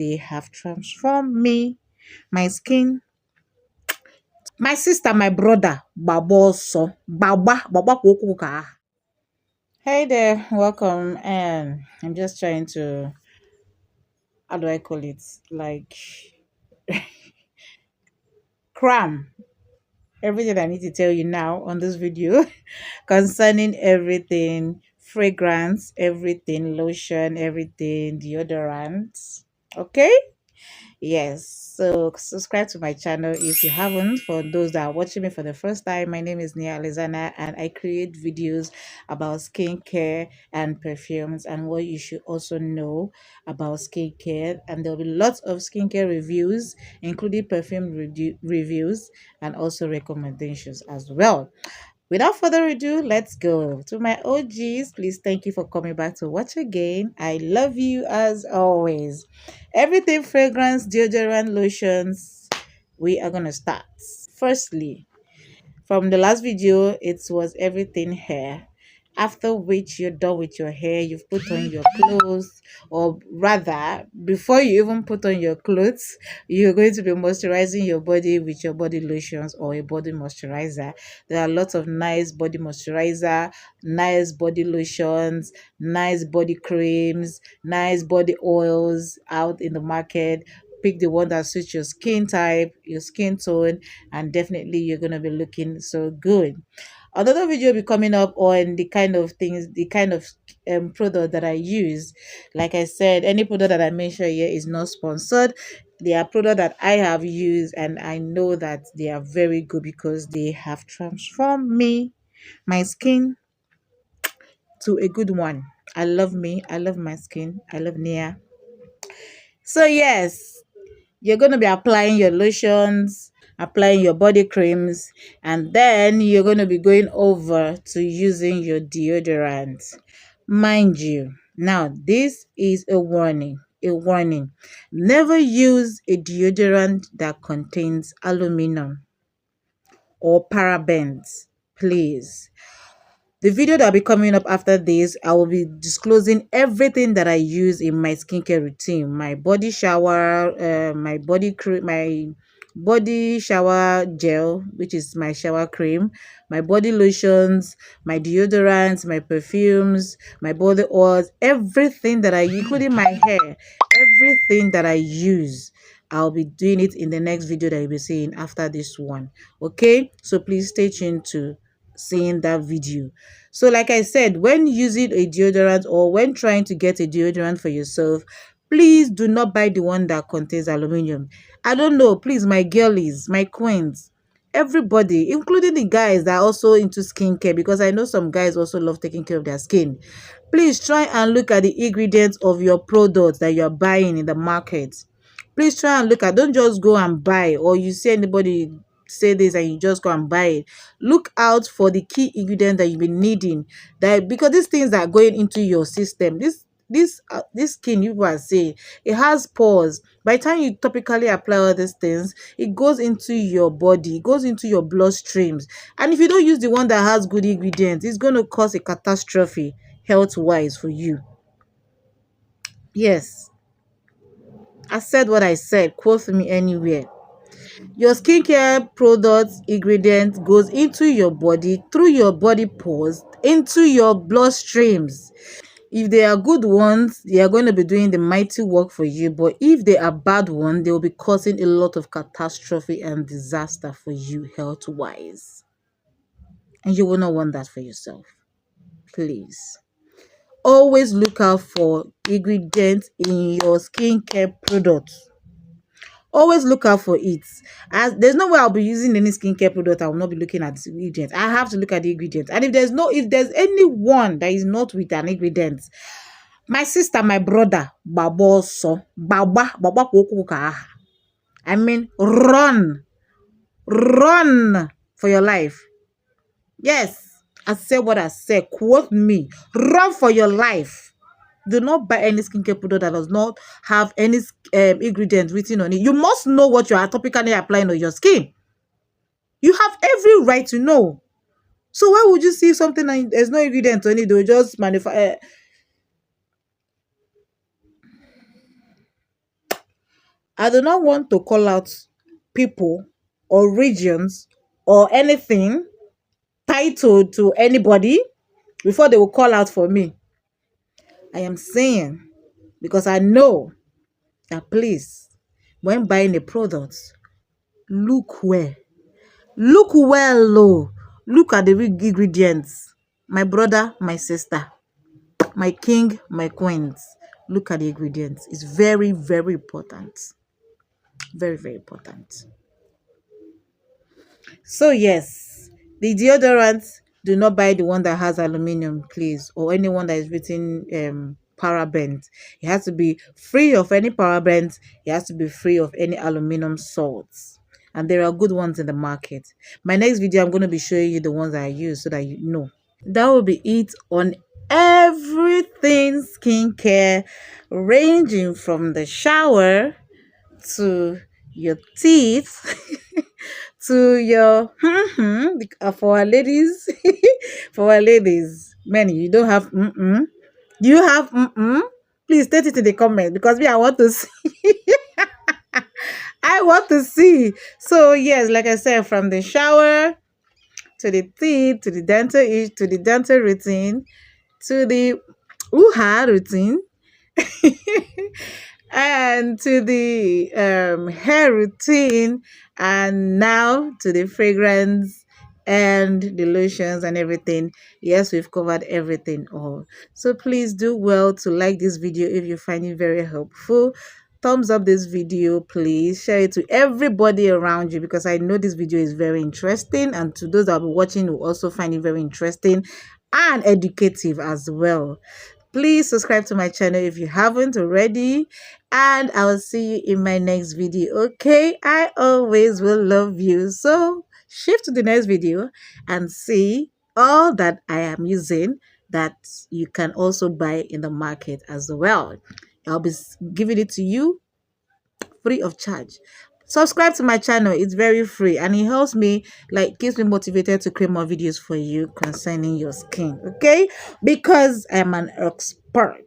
They have transformed me, my skin, my sister, my brother. Baboso, baba kukuka. Hey there, welcome. And I'm just trying to, how do I call it? Like, cram everything I need to tell you now on this video concerning everything fragrance, everything lotion, everything deodorant. Okay. Yes, so subscribe to my channel if you haven't. For those that are watching me for the first time, my name is LIZANA and I create videos about skincare and perfumes and what you should also know about skincare. And there will be lots of skincare reviews, including perfume reviews and also recommendations as well. Without further ado, let's go to my OGs. Please thank you for coming back to watch again. I love you as always. Everything fragrance, deodorant, lotions. We are gonna start. Firstly, from the last video, it was everything hair. After which you're done with your hair, you've put on your clothes, or rather, before you even put on your clothes, you're going to be moisturizing your body with your body lotions or a body moisturizer. There are lots of nice body moisturizer, nice body lotions, nice body creams, nice body oils out in the market. Pick the one that suits your skin type, your skin tone, and definitely you're going to be looking so good. Another video will be coming up on the kind of things, the kind of product that I use. Like I said, any product that I mention here is not sponsored. They are products that I have used and I know that they are very good because they have transformed me, my skin, to a good one. I love me. I love my skin. I love Nia. So yes, you're going to be applying your lotions, applying your body creams, and then you're going to be going over to using your deodorant. Mind you, now this is a warning. A warning. Never use a deodorant that contains aluminum or parabens, please. The video that will be coming up after this, I will be disclosing everything that I use in my skincare routine. My body shower, my body cream, my body shower gel, which is my shower cream, my body lotions, my deodorants, my perfumes, my body oils, everything that I, including my hair, everything that I use. I'll be doing it in the next video that you'll be seeing after this one. Okay, so please stay tuned to seeing that video. So like I said, when using a deodorant or when trying to get a deodorant for yourself, please do not buy the one that contains aluminum. I don't know, please, my girlies, my queens, everybody, including the guys that are also into skincare, because I know some guys also love taking care of their skin. Please try and look at the ingredients of your products that you're buying in the market. Please try and look at, don't just go and buy, or you see anybody say this and you just go and buy it. Look out for the key ingredient that you've been needing, that because these things are going into your system. This skin, you are saying, it has pores. By the time you topically apply all these things, it goes into your body, it goes into your bloodstreams, and if you don't use the one that has good ingredients, it's going to cause a catastrophe health wise for you. Yes, I said what I said. Quote me anywhere. Your skincare products ingredients goes into your body, through your body pores, into your bloodstreams. If they are good ones, they are going to be doing the mighty work for you. But if they are bad ones, they will be causing a lot of catastrophe and disaster for you health-wise. And you will not want that for yourself. Please. Always look out for ingredients in your skincare products. Always look out for it. As there's no way I'll be using any skincare product, I will not be looking at the ingredients. I have to look at the ingredients. And if there's anyone that is not with an ingredient, my sister, my brother, baboso, baba kukuka. I mean, run for your life. Yes, I said what I said. Quote me. Run for your life. Do not buy any skincare product that does not have any ingredients written on it. You must know what you are topically applying on your skin. You have every right to know. So why would you see something and there's no ingredient on it? They'll just I do not want to call out people or regions or anything titled to anybody before they will call out for me. I am saying, because I know that, please, when buying a product, look well. Look well, oh. Look at the ingredients. My brother, my sister, my king, my queens. Look at the ingredients. It's very, very important. Very, very important. So yes, the deodorants, do not buy the one that has aluminum, please, or anyone that is written parabens. It has to be free of any parabens. It has to be free of any aluminum salts. And there are good ones in the market. My next video, I'm going to be showing you the ones that I use so that you know. That will be it on everything skincare, ranging from the shower to your teeth to your for our ladies. For our ladies, many, you don't have do you have please state it in the comment, because me, I want to see. I want to see. So yes, like I said, from the shower to the teeth to the dental routine to the routine and to the hair routine, and now to the fragrance and the lotions and everything. Yes, we've covered everything all. So please do well to like this video if you find it very helpful. Thumbs up this video, please share it to everybody around you, because I know this video is very interesting, and to those that will be watching will also find it very interesting and educative as well. Please subscribe to my channel if you haven't already, and I will see you in my next video. Okay, I always will love you. So shift to the next video and see all that I am using that you can also buy in the market as well. I'll be giving it to you free of charge. Subscribe to my channel. It's very free, and it helps me, like, keeps me motivated to create more videos for you concerning your skin. Okay, because I'm an expert.